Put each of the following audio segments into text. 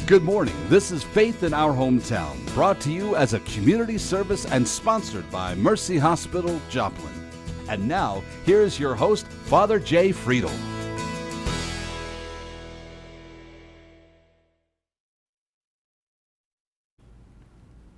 Good morning. This is Faith in Our Hometown, brought to you as a community service and sponsored by Mercy Hospital, Joplin. And now, here is your host, Father Jay Friedel.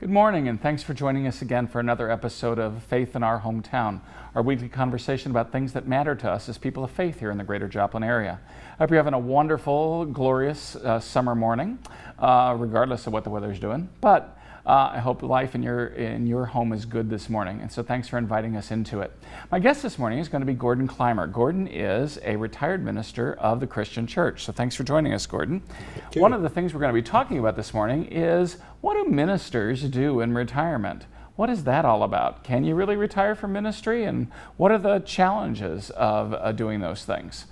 Good morning, and thanks for joining us again for another episode of Faith in Our Hometown, our weekly conversation about things that matter to us as people of faith here in the greater Joplin area. I hope you're having a wonderful, glorious summer morning, regardless of what the weather's doing. But I hope life in your home is good this morning, and so thanks for inviting us into it. My guest this morning is going to be Gordon Clymer. Gordon is a retired minister of the Christian Church, so thanks for joining us, Gordon. One of the things we're going to be talking about this morning is, what do ministers do in retirement? What is that all about? Can you really retire from ministry, and what are the challenges of doing those things?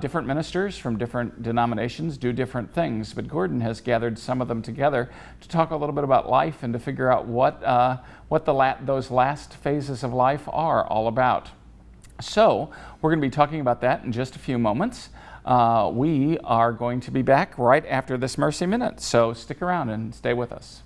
Different ministers from different denominations do different things, but Gordon has gathered some of them together to talk a little bit about life and to figure out what those last phases of life are all about. So we're going to be talking about that in just a few moments. We are going to be back right after this Mercy Minute, so stick around and stay with us.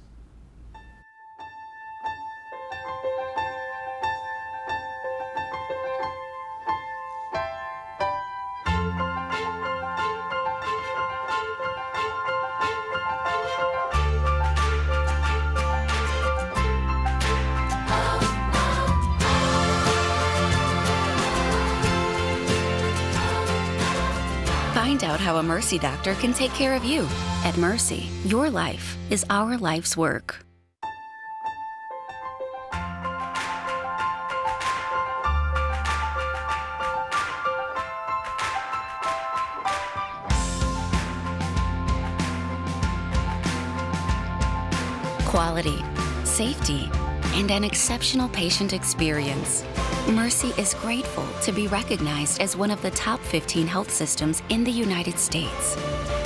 Find out how a Mercy doctor can take care of you. At Mercy, your life is our life's work. Quality, safety, and an exceptional patient experience. Mercy is grateful to be recognized as one of the top 15 health systems in the United States.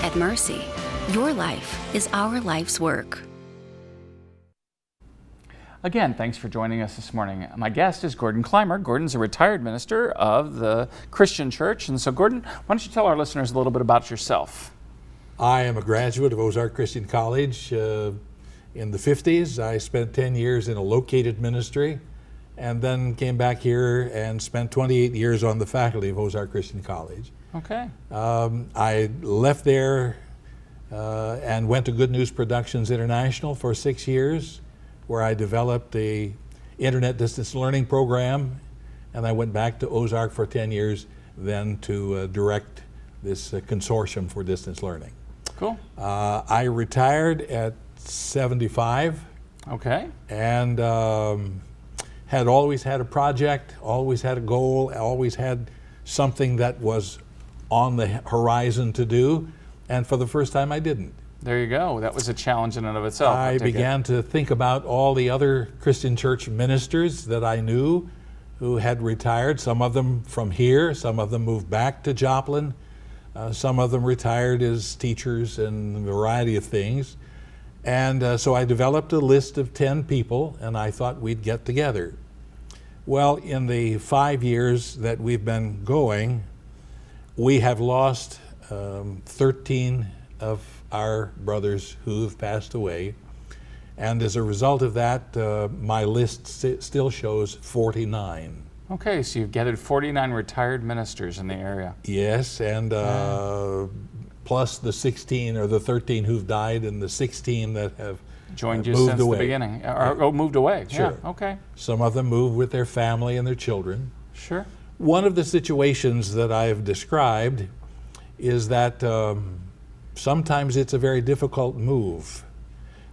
At Mercy, your life is our life's work. Again, thanks for joining us this morning. My guest is Gordon Clymer. Gordon's a retired minister of the Christian Church. And so, Gordon, why don't you tell our listeners a little bit about yourself? I am a graduate of Ozark Christian College in the 50s. I spent 10 years in a located ministry, and then came back here and spent 28 years on the faculty of Ozark Christian College. Okay. I left there and went to Good News Productions International for 6 years, where I developed the Internet Distance Learning program, and I went back to Ozark for 10 years then to direct this consortium for distance learning. Cool. I retired at 75. Okay. And had always had a project, always had a goal, always had something that was on the horizon to do, and for the first time I didn't. There you go. That was a challenge in and of itself. I began to think about all the other Christian church ministers that I knew who had retired, some of them from here, some of them moved back to Joplin, some of them retired as teachers and a variety of things. And so I developed a list of 10 people, and I thought we'd get together. Well, in the 5 years that we've been going, we have lost 13 of our brothers who've passed away. And as a result of that, my list still shows 49. Okay, so you've gathered 49 retired ministers in the area. Yes, and plus the 16 or the 13 who've died and the 16 that have joined you moved since away. the beginning. Or moved away. Sure. Yeah, okay. Some of them moved with their family and their children. Sure. One of the situations that I've described is that sometimes it's a very difficult move.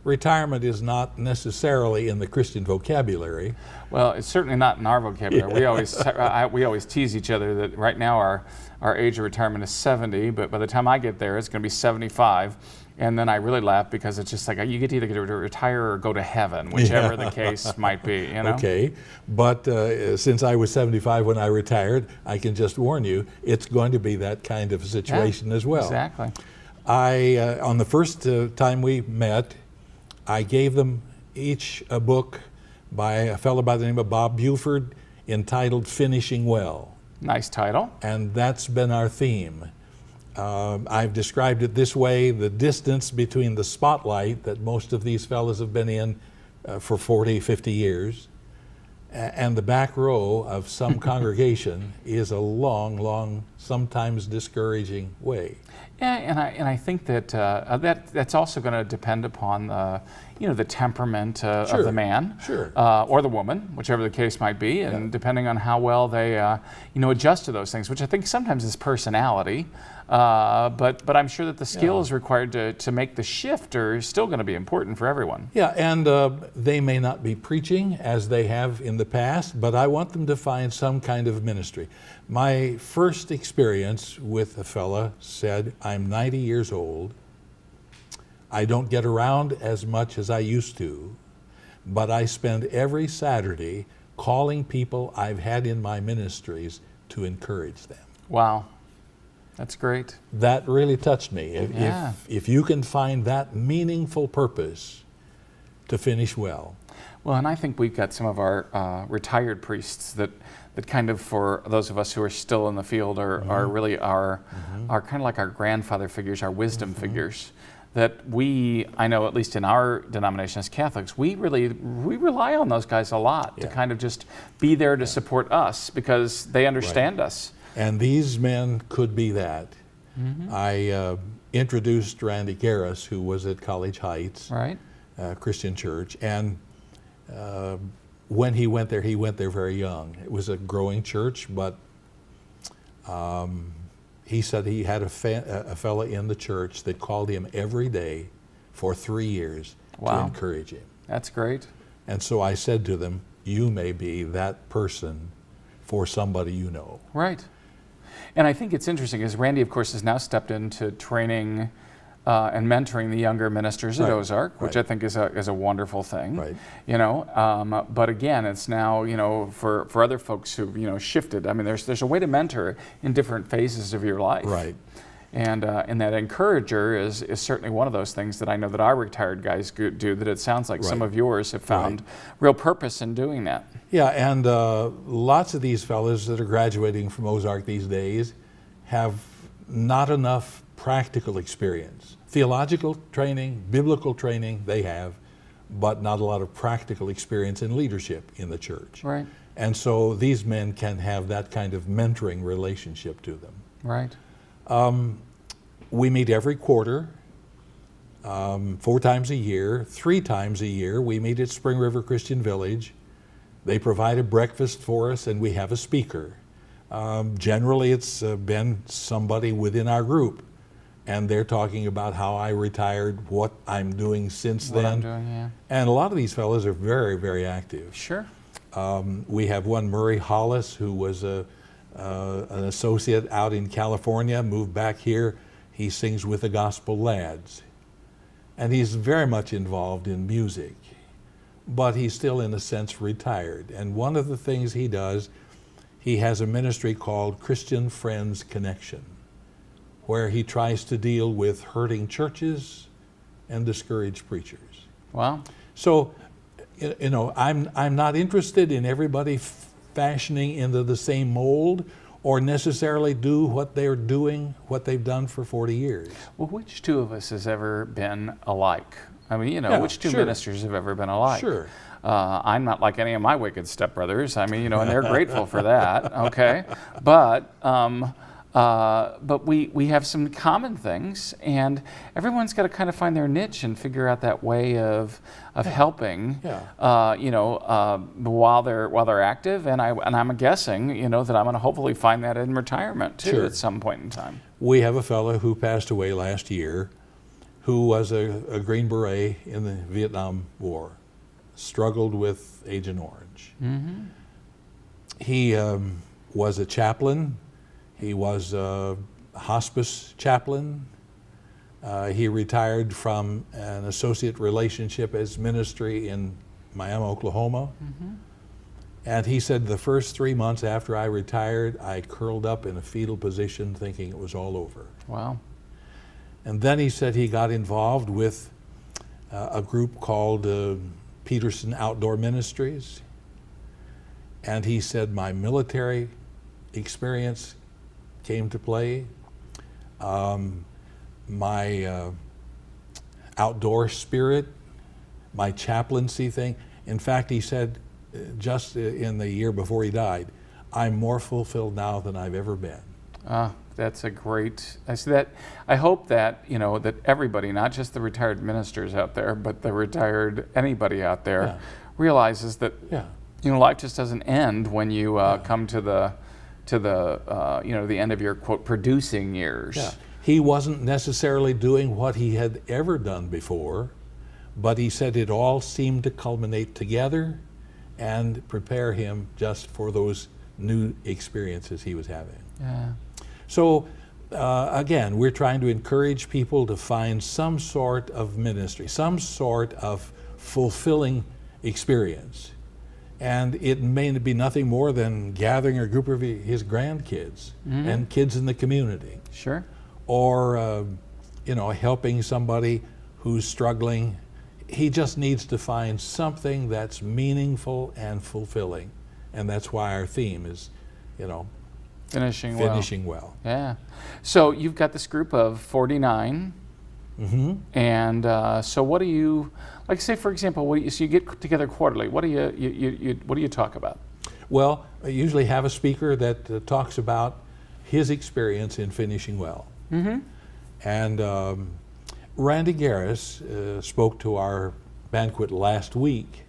Retirement is not necessarily in the Christian vocabulary. Well, it's certainly not in our vocabulary. Yeah. We always tease each other that right now our age of retirement is 70, but by the time I get there, it's going to be 75. And then I really laugh because it's just like you get to either get to retire or go to heaven, whichever the case might be. You know? Okay, but since I was 75 when I retired, I can just warn you, it's going to be that kind of situation as well. Exactly. On the first time we met, I gave them each a book by a fellow by the name of Bob Buford entitled Finishing Well. Nice title. And that's been our theme. I've described it this way: the distance between the spotlight that most of these fellows have been in for 40, 50 years and the back row of some congregation is a long, long, sometimes discouraging way. Yeah, and I think that that's also going to depend upon the temperament of the man, or the woman, whichever the case might be, and depending on how well they adjust to those things, which I think sometimes is personality. But I'm sure that the skills required to make the shift are still going to be important for everyone. Yeah, and they may not be preaching as they have in the past, but I want them to find some kind of ministry. My first experience with a fella said, "I'm 90 years old. I don't get around as much as I used to, but I spend every Saturday calling people I've had in my ministries to encourage them." Wow. That's great. That really touched me. If you can find that meaningful purpose to finish well. Well, and I think we've got some of our retired priests that kind of, for those of us who are still in the field, are really our kind of like our grandfather figures, our wisdom figures. That I know at least in our denomination as Catholics, we rely on those guys a lot to kind of just be there to support us because they understand us. And these men could be that. I introduced Randy Garris, who was at College Heights Christian Church, and when he went there very young. It was a growing church, but he said he had a fella in the church that called him every day for 3 years to encourage him. That's great. And so I said to them, "You may be that person for somebody you know." Right. And I think it's interesting because Randy, of course, has now stepped into training and mentoring the younger ministers at Ozark, which I think is a wonderful thing. Right. But again, it's now for other folks who've shifted. I mean, there's a way to mentor in different phases of your life. Right. And that encourager is certainly one of those things that I know that our retired guys do, that it sounds like some of yours have found real purpose in doing that. Yeah, and lots of these fellows that are graduating from Ozark these days have not enough practical experience. Theological training, biblical training, they have, but not a lot of practical experience in leadership in the church. Right. And so these men can have that kind of mentoring relationship to them. Right. We meet every quarter, 4 times a year. 3 times a year we meet at Spring River Christian Village. They provide a breakfast for us and we have a speaker. Generally it's been somebody within our group, and they're talking about how I retired, what I'm doing since then. And a lot of these fellows are very, very active. Sure. We have one, Murray Hollis, who was an associate out in California, moved back here. He sings with the Gospel Lads. And he's very much involved in music, but he's still in a sense retired. And one of the things he does, he has a ministry called Christian Friends Connection, where he tries to deal with hurting churches and discouraged preachers. Wow. So, I'm not interested in everybody fashioning into the same mold or necessarily do what they're doing, what they've done for 40 years. Well, which two of us has ever been alike? I mean, which two ministers have ever been alike? Sure. I'm not like any of my wicked stepbrothers. I mean, and they're grateful for that, okay? But we have some common things, and everyone's got to kind of find their niche and figure out that way of helping, while they're active. And I'm guessing, that I'm going to hopefully find that in retirement too at some point in time. We have a fellow who passed away last year, who was a Green Beret in the Vietnam War, struggled with Agent Orange. Mm-hmm. He was a chaplain. He was a hospice chaplain. He retired from an associate relationship as ministry in Miami, Oklahoma. Mm-hmm. And he said the first 3 months after I retired, I curled up in a fetal position thinking it was all over. Wow. And then he said he got involved with a group called Peterson Outdoor Ministries. And he said, my military experience came to play. my outdoor spirit, my chaplaincy thing. In fact, he said just in the year before he died, I'm more fulfilled now than I've ever been. That's a great, I hope that, that everybody, not just the retired ministers out there, but the retired anybody out there realizes that, life just doesn't end when you come to the end of your, quote, producing years. Yeah. He wasn't necessarily doing what he had ever done before, but he said it all seemed to culminate together and prepare him just for those new experiences he was having. Yeah. So again, we're trying to encourage people to find some sort of ministry, some sort of fulfilling experience. And it may be nothing more than gathering a group of his grandkids and kids in the community. Sure. Or, helping somebody who's struggling. He just needs to find something that's meaningful and fulfilling. And that's why our theme is, finishing well. Yeah. So you've got this group of 49. And so what do you, like say for example, so you get together quarterly. What do you talk about? Well, I usually have a speaker that talks about his experience in finishing well. And Randy Garris spoke to our banquet last week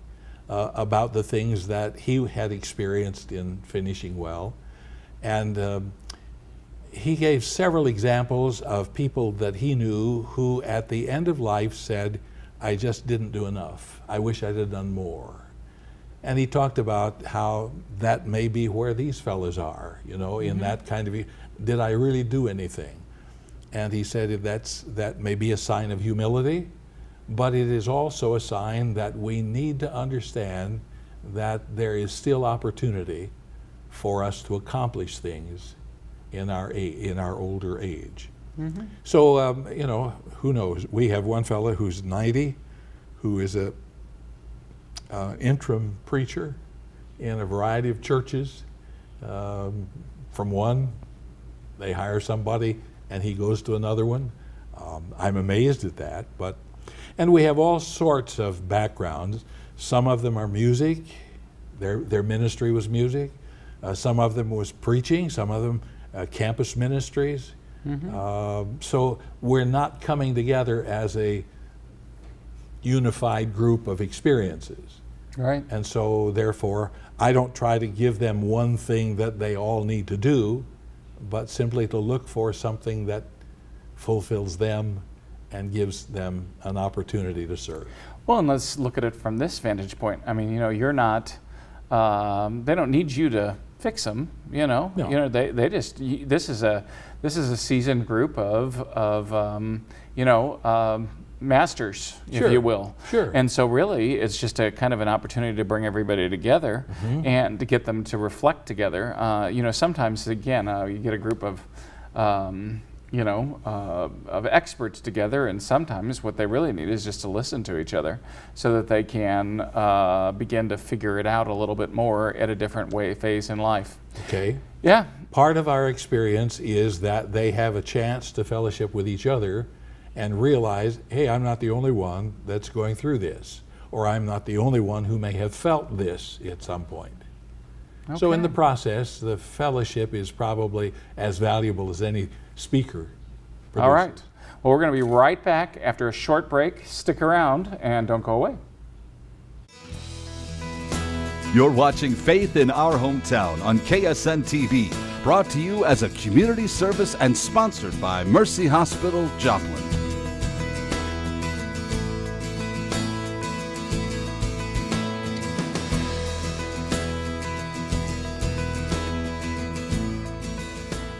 about the things that he had experienced in finishing well. And he gave several examples of people that he knew who at the end of life said, I just didn't do enough. I wish I'd have done more. And he talked about how that may be where these fellas are, in that kind of, did I really do anything? And he said that may be a sign of humility, but it is also a sign that we need to understand that there is still opportunity for us to accomplish things in our older age. So, who knows? We have one fellow who's 90, who is a interim preacher in a variety of churches. From one, they hire somebody and he goes to another one. I'm amazed at that, and we have all sorts of backgrounds. Some of them are music, their ministry was music. Some of them was preaching, some of them campus ministries. So we're not coming together as a unified group of experiences. Right. And so therefore, I don't try to give them one thing that they all need to do, but simply to look for something that fulfills them and gives them an opportunity to serve. Well, and let's look at it from this vantage point. I mean, you're not, they don't need you to fix them, No. They just, this is a seasoned group of masters, if you will. Sure. And so really it's just a kind of an opportunity to bring everybody together and to get them to reflect together. Sometimes again, you get a group of experts together, and sometimes what they really need is just to listen to each other so that they can begin to figure it out a little bit more at a different phase in life. Okay. Yeah. Part of our experience is that they have a chance to fellowship with each other and realize, hey, I'm not the only one that's going through this, or I'm not the only one who may have felt this at some point. Okay. So in the process, the fellowship is probably as valuable as any speaker produces. All right. Well, we're going to be right back after a short break. Stick around and don't go away. You're watching Faith in Our Hometown on KSN TV, brought to you as a community service and sponsored by Mercy Hospital, Joplin.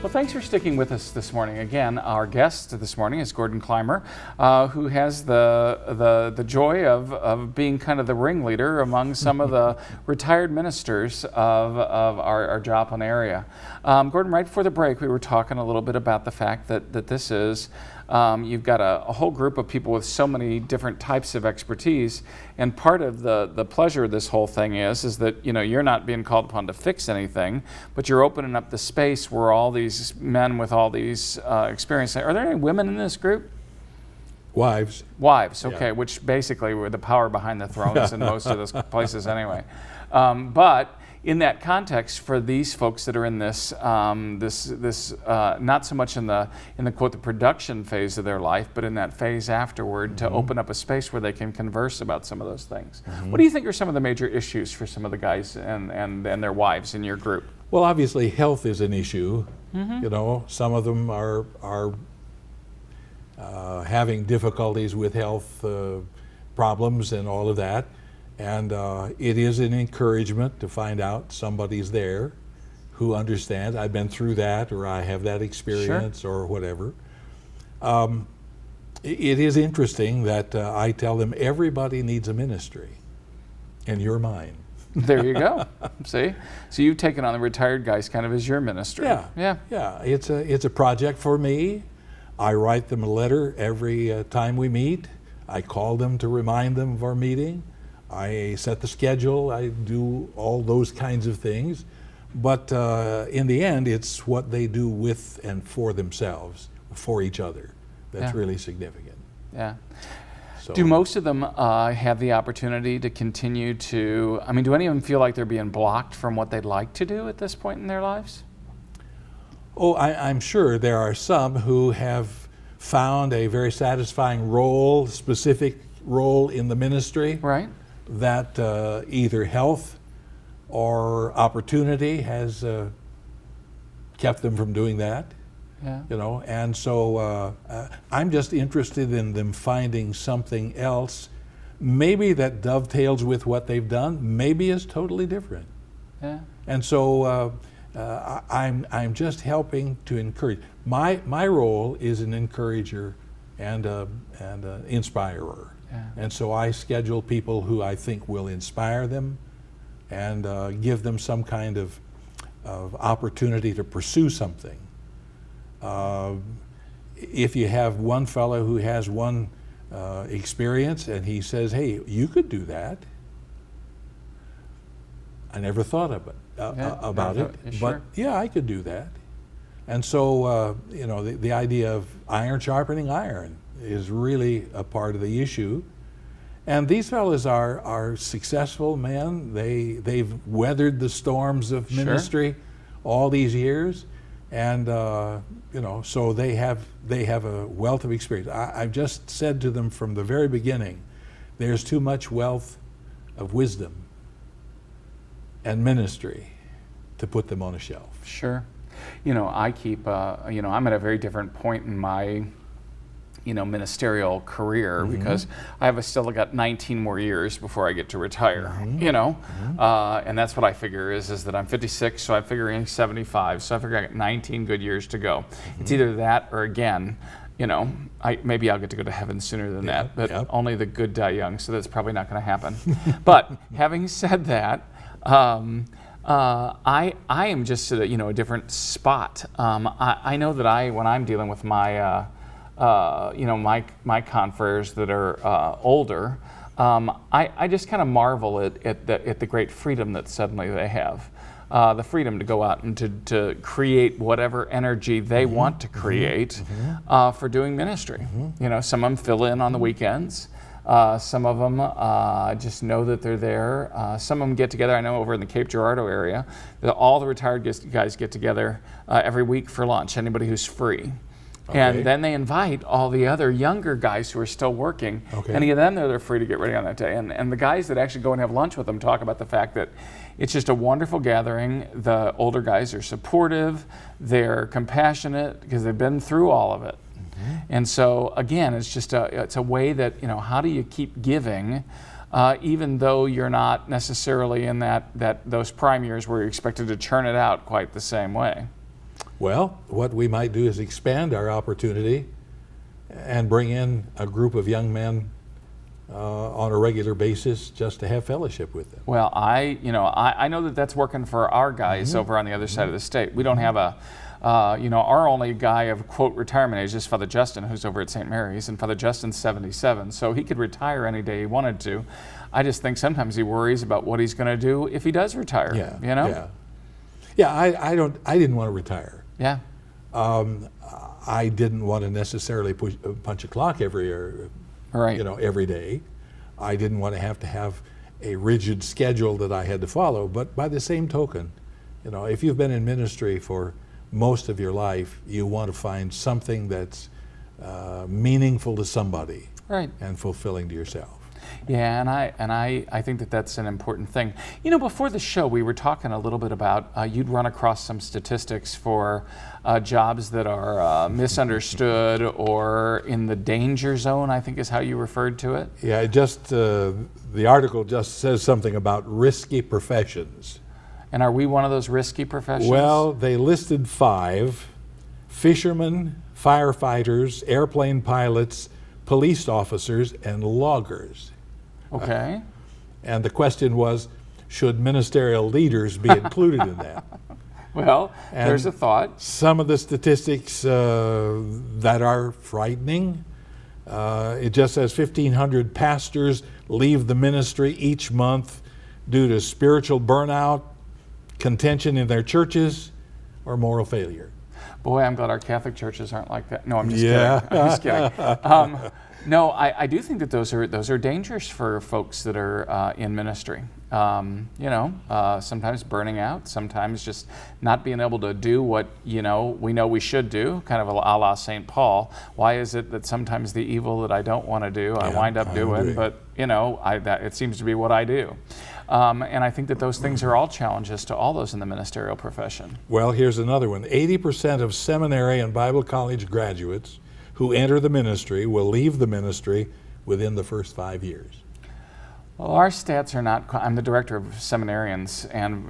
Well, thanks for sticking with us this morning. Again, our guest this morning is Gordon Clymer, who has the joy of being kind of the ringleader among some of the retired ministers of our Joplin area. Gordon, right before the break, we were talking a little bit about the fact that this is, you've got a whole group of people with so many different types of expertise, and part of the pleasure of this whole thing is that you're not being called upon to fix anything, but you're opening up the space where all these these men with all these experience. Are there any women in this group? Wives. Wives, okay, Yeah. which basically were the power behind the thrones in most of those places anyway. But in that context, for these folks that are in this, not so much in the quote the production phase of their life, but in that phase afterward, to open up a space where they can converse about some of those things. What do you think are some of the major issues for some of the guys and their wives in your group? Well, obviously, health is an issue. You know, some of them are having difficulties with health problems and all of that. And it is an encouragement to find out somebody's there who understands. I've been through that, or I have that experience, or whatever. It is interesting that I tell them everybody needs a ministry, and you're mine. There you go. See? So you've taken on the retired guys kind of as your ministry. Yeah. It's a project for me. I write them a letter every time we meet. I call them to remind them of our meeting. I set the schedule. I do all those kinds of things. But in the end, it's what they do with and for themselves, for each other, that's really significant. Yeah. So, Do most of them have the opportunity to continue to, I mean, do any of them feel like they're being blocked from what they'd like to do at this point in their lives? Oh, I'm sure there are some who have found a very satisfying role, specific role in the ministry. Right. That either health or opportunity has kept them from doing that. Yeah. You know, and so I'm just interested in them finding something else, maybe that dovetails with what they've done, maybe is totally different. Yeah. And so I'm just helping to encourage. My role is an encourager and an inspirer. Yeah. And so I schedule people who I think will inspire them and give them some kind of opportunity to pursue something. If you have one fellow who has one experience and he says, hey, you could do that. I never thought of it, about it, but yeah, I could do that. And so, you know, the idea of iron sharpening iron is really a part of the issue. And these fellows are successful men. They've weathered the storms of ministry all these years. And you know, so they have a wealth of experience. I've just said to them from the very beginning, there's too much wealth of wisdom and ministry to put them on a shelf. Sure. You know, I keep, you know, I'm at a very different point in my, you know, ministerial career because I have still got 19 more years before I get to retire, you know, and that's what I figure is that I'm 56, so I figure I'm 75, so I figure I got 19 good years to go. It's either that or again, you know, maybe I'll get to go to heaven sooner than that, but only the good die young, so that's probably not going to happen. But having said that, I am just at a different spot. I know that when I'm dealing with my my confreres that are older, I just kind of marvel at the great freedom that suddenly they have. The freedom to go out and to create whatever energy they want to create for doing ministry. You know, some of them fill in on the weekends. Some of them just know that they're there. Some of them get together. I know over in the Cape Girardeau area, that all the retired guys get together every week for lunch, anybody who's free. Okay. And then they invite all the other younger guys who are still working, and then they're free to get ready on that day. And the guys that actually go and have lunch with them talk about the fact that it's just a wonderful gathering. The older guys are supportive, they're compassionate because they've been through all of it. And so again, it's just it's a way that, you know, how do you keep giving even though you're not necessarily in those prime years where you're expected to churn it out quite the same way? Well, what we might do is expand our opportunity and bring in a group of young men on a regular basis just to have fellowship with them. Well, I know that that's working for our guys over on the other side of the state. We don't have our only guy of quote retirement age is Father Justin, who's over at St. Mary's, and Father Justin's 77, so he could retire any day he wanted to. I just think sometimes he worries about what he's going to do if he does retire. Yeah, I didn't want to retire. Yeah. I didn't want to necessarily punch a clock every day. I didn't want to have a rigid schedule that I had to follow. But by the same token, if you've been in ministry for most of your life, you want to find something that's meaningful to somebody, right, and fulfilling to yourself. Yeah, and I think that that's an important thing. Before the show, we were talking a little bit about you'd run across some statistics for jobs that are misunderstood or in the danger zone, I think is how you referred to it. Yeah, the article just says something about risky professions. And are we one of those risky professions? Well, they listed 5: fishermen, firefighters, airplane pilots, police officers, and loggers. Okay. And the question was, should ministerial leaders be included in that? Well, And there's a thought. some of the statistics that are frightening. It just says 1,500 pastors leave the ministry each month due to spiritual burnout, contention in their churches, or moral failure. Boy, I'm glad our Catholic churches aren't like that. No, I'm just Yeah. kidding. I'm just kidding. No, I do think that those are dangerous for folks that are in ministry. Sometimes burning out, sometimes just not being able to do what we know we should do, kind of a la St. Paul. Why is it that sometimes the evil that I don't want to do, I wind up doing, but it seems to be what I do. And I think that those things are all challenges to all those in the ministerial profession. Well, here's another one. 80% of seminary and Bible college graduates who enter the ministry will leave the ministry within the first 5 years. Well, our stats are not. I'm the director of seminarians and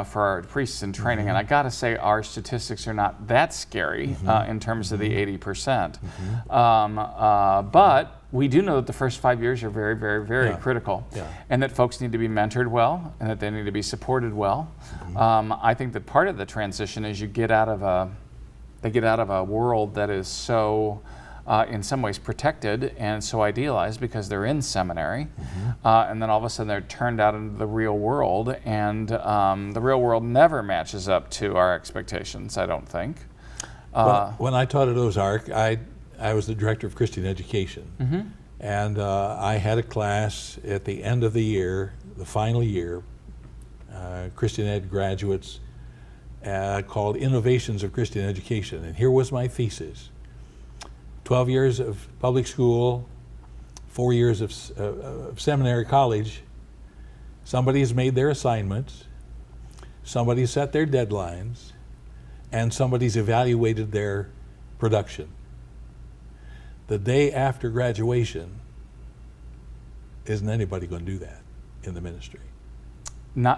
for our priests in training, and I got to say our statistics are not that scary in terms of the 80%. But we do know that the first 5 years are very, very, very critical, and that folks need to be mentored well, and that they need to be supported well. I think that part of the transition is they get out of a world that is so, in some ways, protected and so idealized because they're in seminary, and then all of a sudden they're turned out into the real world, and the real world never matches up to our expectations, I don't think. When I taught at Ozark, I was the director of Christian education, and I had a class at the end of the year, the final year, Christian ed graduates, called Innovations of Christian Education. And here was my thesis. 12 years of public school, 4 years of seminary college. Somebody's made their assignments, somebody set their deadlines, and somebody's evaluated their production. The day after graduation, isn't anybody going to do that in the ministry?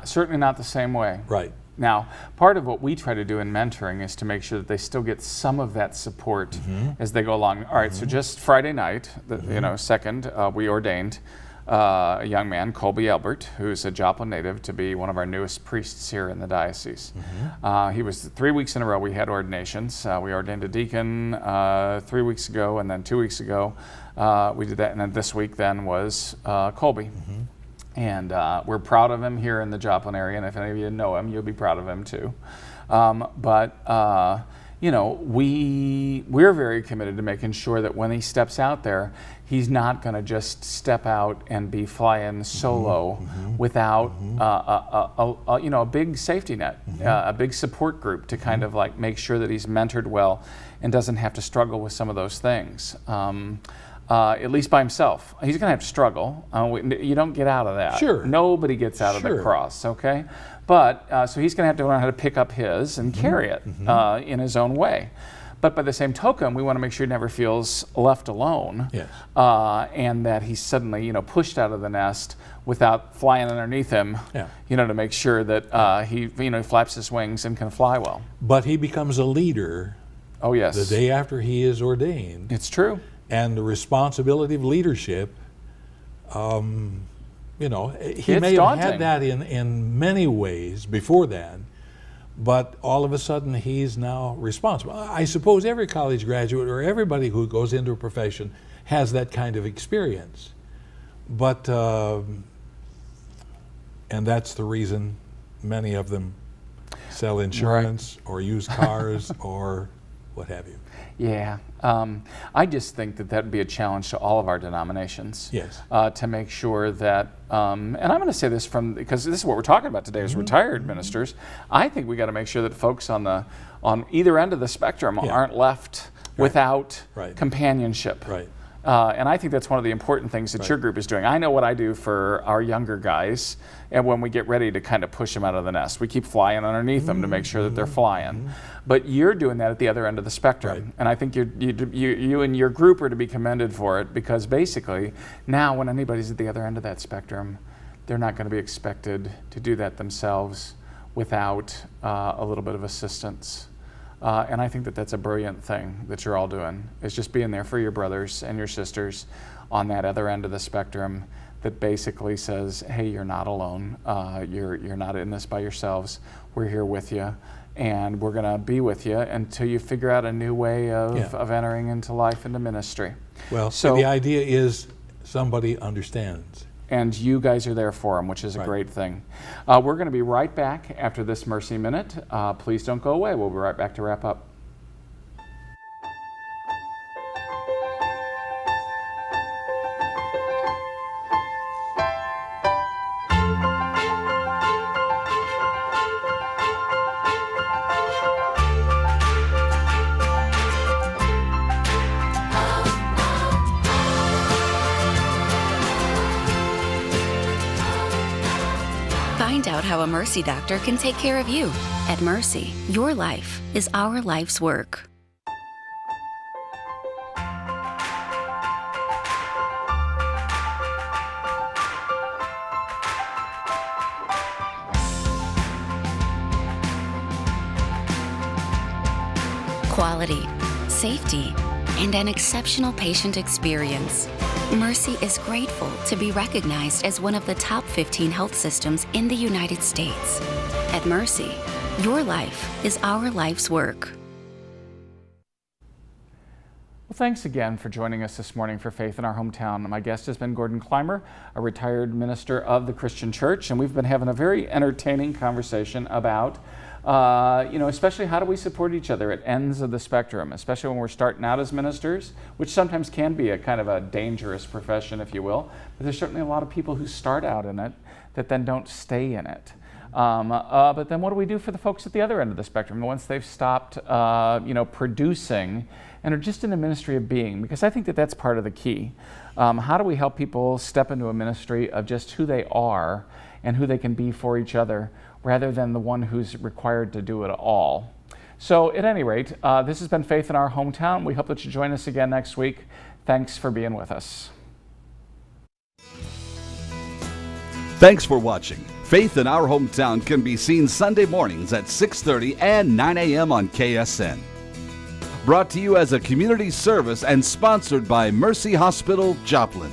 Certainly not the same way. Right. Now, part of what we try to do in mentoring is to make sure that they still get some of that support as they go along. All right, so just Friday night, second, we ordained a young man, Colby Albert, who's a Joplin native, to be one of our newest priests here in the diocese. He was 3 weeks in a row we had ordinations. We ordained a deacon 3 weeks ago, and then 2 weeks ago we did that, and then this week then was Colby. And we're proud of him here in the Joplin area, and if any of you know him, you'll be proud of him too. We're very committed to making sure that when he steps out there, he's not going to just step out and be flying solo without a big safety net, a big support group to kind of like make sure that he's mentored well and doesn't have to struggle with some of those things. At least by himself. He's going to have to struggle. You don't get out of that. Sure. Nobody gets out of the cross, okay? But, so he's going to have to learn how to pick up his and carry it in his own way. But by the same token, we want to make sure he never feels left alone, and that he's suddenly, pushed out of the nest without flying underneath him, to make sure that he flaps his wings and can fly well. But he becomes a leader. Oh, yes. The day after he is ordained. It's true. And the responsibility of leadership, he It's may have daunting. had that in many ways before that, but all of a sudden he's now responsible. I suppose every college graduate or everybody who goes into a profession has that kind of experience. But, and that's the reason many of them sell insurance or use cars or what have you. Yeah, I just think that would be a challenge to all of our denominations. Yes. To make sure that, and I'm going to say this because this is what we're talking about today is retired ministers. I think we got to make sure that folks on either end of the spectrum aren't left without companionship. Right. And I think that's one of the important things that your group is doing. I know what I do for our younger guys, and when we get ready to kind of push them out of the nest, we keep flying underneath them to make sure that they're flying. But you're doing that at the other end of the spectrum, and I think you and your group are to be commended for it, because basically now when anybody's at the other end of that spectrum, they're not going to be expected to do that themselves without a little bit of assistance. And I think that that's a brilliant thing that you're all doing, is just being there for your brothers and your sisters on that other end of the spectrum that basically says, hey, you're not alone. You're not in this by yourselves. We're here with you, and we're going to be with you until you figure out a new way of entering into life, into ministry. Well, so the idea is somebody understands. And you guys are there for them, which is a great thing. We're going to be right back after this Mercy Minute. Please don't go away. We'll be right back to wrap up. Find out how a Mercy doctor can take care of you. At Mercy, your life is our life's work. Quality, safety, and an exceptional patient experience. Mercy is grateful to be recognized as one of the top 15 health systems in the United States. At Mercy, your life is our life's work. Well, thanks again for joining us this morning for Faith in Our Hometown. My guest has been Gordon Clymer, a retired minister of the Christian Church, and we've been having a very entertaining conversation about especially how do we support each other at ends of the spectrum, especially when we're starting out as ministers, which sometimes can be a kind of a dangerous profession, if you will. But there's certainly a lot of people who start out in it that then don't stay in it. But then what do we do for the folks at the other end of the spectrum, once they've stopped, producing and are just in the ministry of being? Because I think that that's part of the key. How do we help people step into a ministry of just who they are and who they can be for each other, rather than the one who's required to do it all? So at any rate, this has been Faith in Our Hometown. We hope that you join us again next week. Thanks for being with us. Thanks for watching. Faith in Our Hometown can be seen Sunday mornings at 6:30 and 9 a.m. on KSN. Brought to you as a community service and sponsored by Mercy Hospital, Joplin.